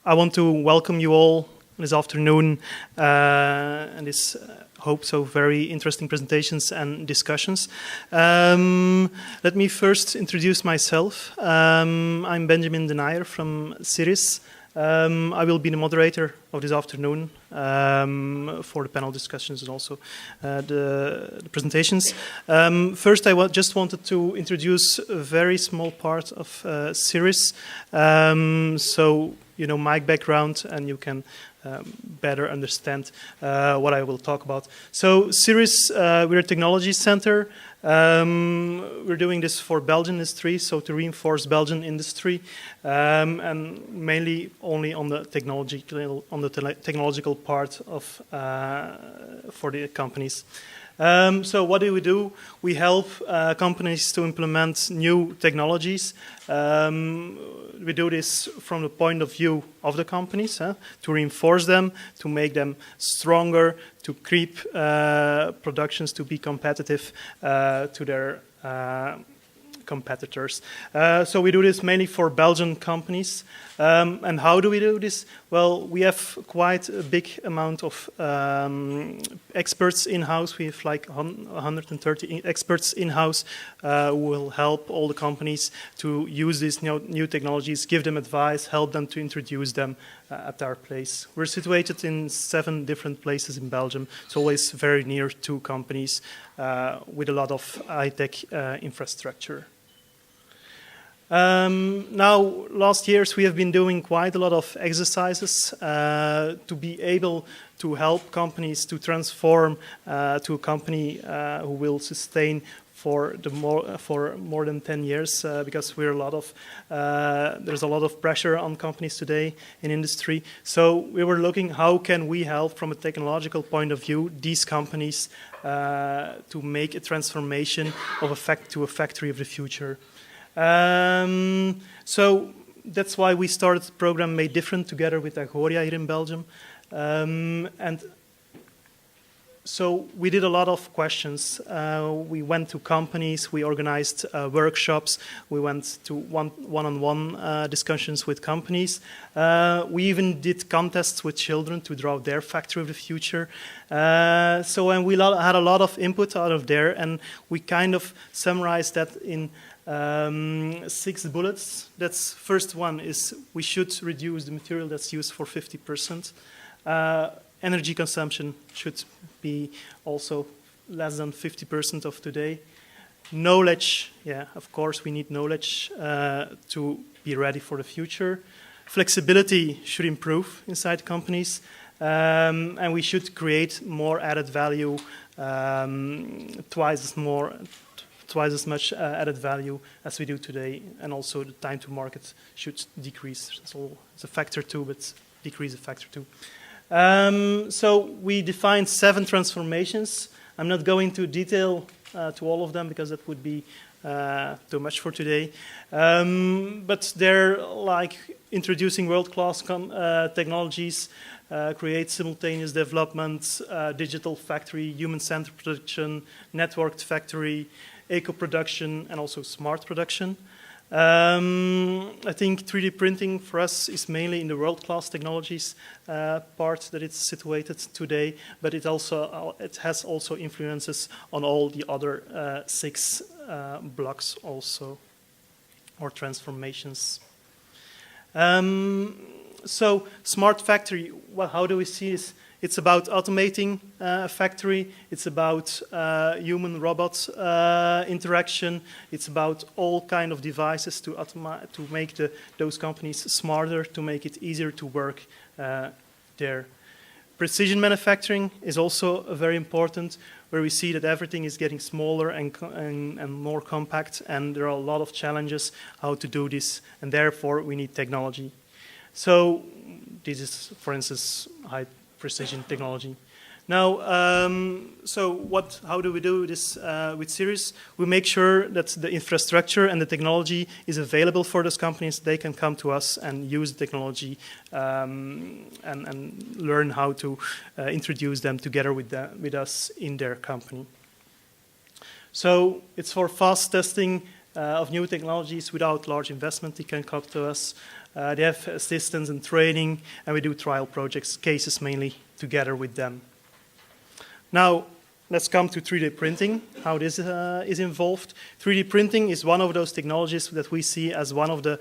I want to welcome you all this afternoon and this hope so very interesting presentations and discussions. Let me first introduce myself. I'm Benjamin Denayer from Sirius. I will be the moderator of this afternoon for the panel discussions and also the presentations. First, I just wanted to introduce a very small part of Sirius. So, you know, my background, and you can better understand what I will talk about. So, Sirius, we're a technology center. We're doing this for Belgian industry, so to reinforce Belgian industry, and mainly only on the technological part of for the companies. So what do? We help companies to implement new technologies. We do this from the point of view of the companies, to reinforce them, to make them stronger, to keep productions to be competitive to their competitors. So we do this mainly for Belgian companies. And how do we do this? Well, we have quite a big amount of experts in-house. We have like 130 experts in-house who will help all the companies to use these new technologies, give them advice, help them to introduce them at our place. We're situated in 7 different places in Belgium. It's always very near to companies with a lot of high-tech infrastructure. Now, last years we have been doing quite a lot of exercises to be able to help companies to transform to a company who will sustain for more than 10 years because there's a lot of pressure on companies today in industry. So we were looking how can we help from a technological point of view these companies to make a transformation of to a factory of the future. So that's why we started the program Made Different together with Agoria here in Belgium. And so we did a lot of questions. We went to companies, we organized workshops, we went to one-on-one discussions with companies. We even did contests with children to draw their factory of the future. And we had a lot of input out of there, and we kind of summarized that in 6 bullets. That's first one is we should reduce the material that's used for 50%. Energy consumption should be also less than 50% of today. Knowledge, yeah, of course we need knowledge to be ready for the future. Flexibility should improve inside companies, and we should create more added value, twice as much added value as we do today, and also the time to market should decrease. So it's a factor 2, but decrease a factor 2. So we defined 7 transformations. I'm not going to detail to all of them because that would be too much for today. But they're like introducing world-class technologies, create simultaneous development, digital factory, human-centered production, networked factory, eco-production, and also smart production. I think 3D printing for us is mainly in the world-class technologies part that it's situated today, but it has also influences on all the other 6 blocks also, or transformations. So smart factory, well, how do we see this? It's about automating a factory. It's about human-robot interaction. It's about all kind of devices to make those companies smarter, to make it easier to work there. Precision manufacturing is also very important, where we see that everything is getting smaller and more compact, and there are a lot of challenges how to do this, and therefore we need technology. So this is, for instance, high precision technology. Now, how do we do this with Sirius? We make sure that the infrastructure and the technology is available for those companies. They can come to us and use the technology and learn how to introduce them together with us in their company. So it's for fast testing, of new technologies without large investment. They can come to us. They have assistance and training, and we do trial projects, cases mainly, together with them. Now, let's come to 3D printing, how this is involved. 3D printing is one of those technologies that we see as one of the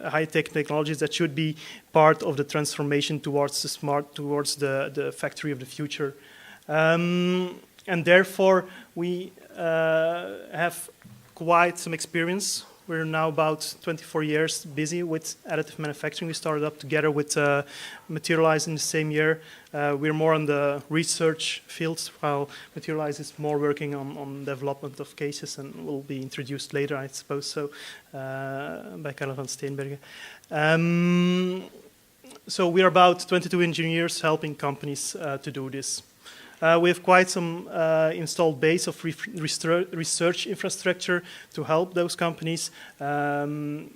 high-tech technologies that should be part of the transformation towards the factory of the future. And therefore, we have quite some experience. We're now about 24 years busy with additive manufacturing. We started up together with Materialise in the same year. We're more on the research fields, while Materialise is more working on development of cases and will be introduced later, I suppose so, by Karel van Steenbergen. So we're about 22 engineers helping companies to do this. We have quite some installed base of research infrastructure to help those companies, and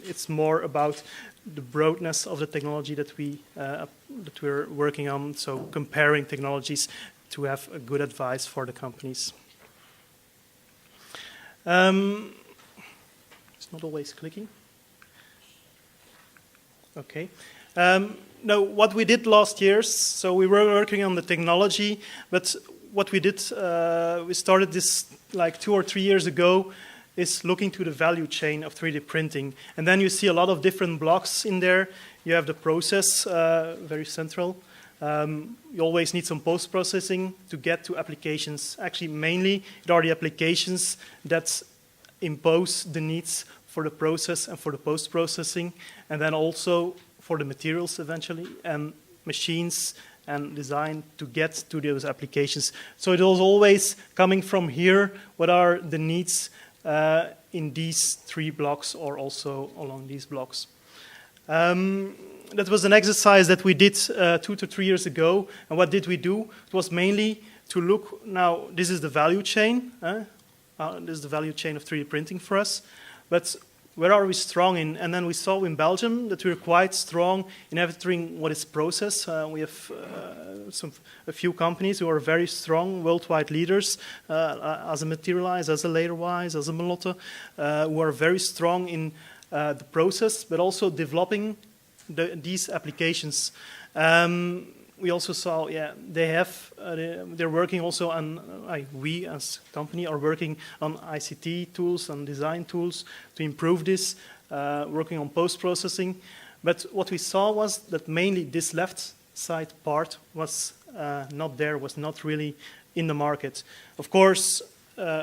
it's more about the broadness of the technology that we're working on. So comparing technologies to have a good advice for the companies. It's not always clicking. Okay. No, what we did last year, so we were working on the technology, but what we did, we started this like 2 or 3 years ago, is looking to the value chain of 3D printing. And then you see a lot of different blocks in there. You have the process, very central. You always need some post-processing to get to applications. Actually, mainly, it are the applications that impose the needs for the process and for the post-processing, and then also for the materials eventually, and machines and design to get to those applications. So it was always coming from here, what are the needs in these 3 blocks or also along these blocks. That was an exercise that we did 2 to 3 years ago, and what did we do? It was mainly to look, now this is the value chain, this is the value chain of 3D printing for us, but where are we strong in? And then we saw in Belgium that we're quite strong in everything what is process. We have a few companies who are very strong, worldwide leaders, as a Materialise, as a Laterwise, as a Melotte, who are very strong in the process, but also developing these applications. We also saw, they're working also on, we as a company are working on ICT tools and design tools to improve this, working on post-processing. But what we saw was that mainly this left side part was not there, was not really in the market. Of course,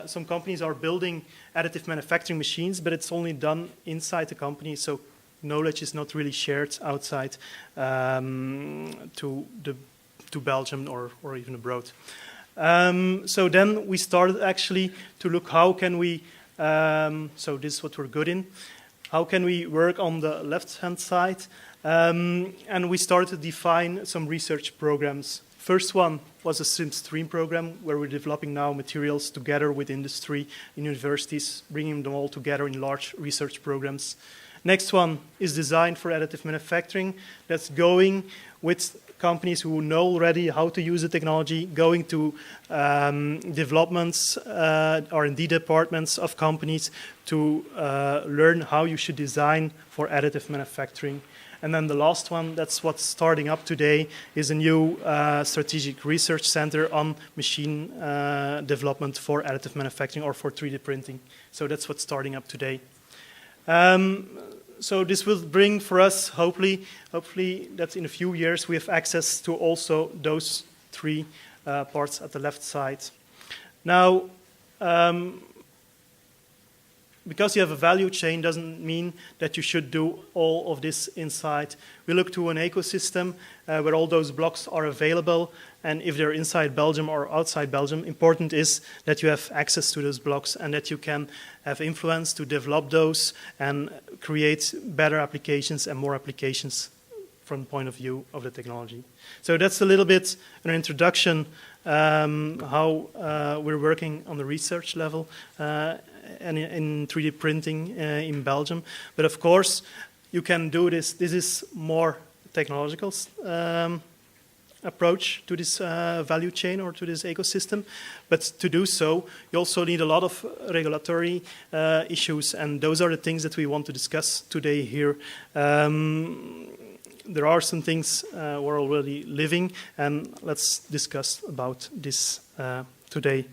some companies are building additive manufacturing machines, but it's only done inside the company, so knowledge is not really shared outside to Belgium or even abroad. So then we started actually to look how can we, so this is what we're good in, how can we work on the left-hand side? And we started to define some research programs. First one was a SimStream program where we're developing now materials together with industry, in universities, bringing them all together in large research programs. Next one is design for additive manufacturing. That's going with companies who know already how to use the technology, going to developments, R&D departments of companies to learn how you should design for additive manufacturing. And then the last one, that's what's starting up today, is a new strategic research center on machine development for additive manufacturing or for 3D printing. So that's what's starting up today. So this will bring for us, hopefully that in a few years we have access to also those 3 parts at the left side. Now, because you have a value chain doesn't mean that you should do all of this inside. We look to an ecosystem where all those blocks are available, and if they're inside Belgium or outside Belgium, important is that you have access to those blocks and that you can have influence to develop those and create better applications and more applications from the point of view of the technology. So that's a little bit an introduction how we're working on the research level and in 3D printing in Belgium. But of course, you can do this. This is more technological approach to this value chain or to this ecosystem. But to do so, you also need a lot of regulatory issues, and those are the things that we want to discuss today here. There are some things we're already living, and let's discuss about this today.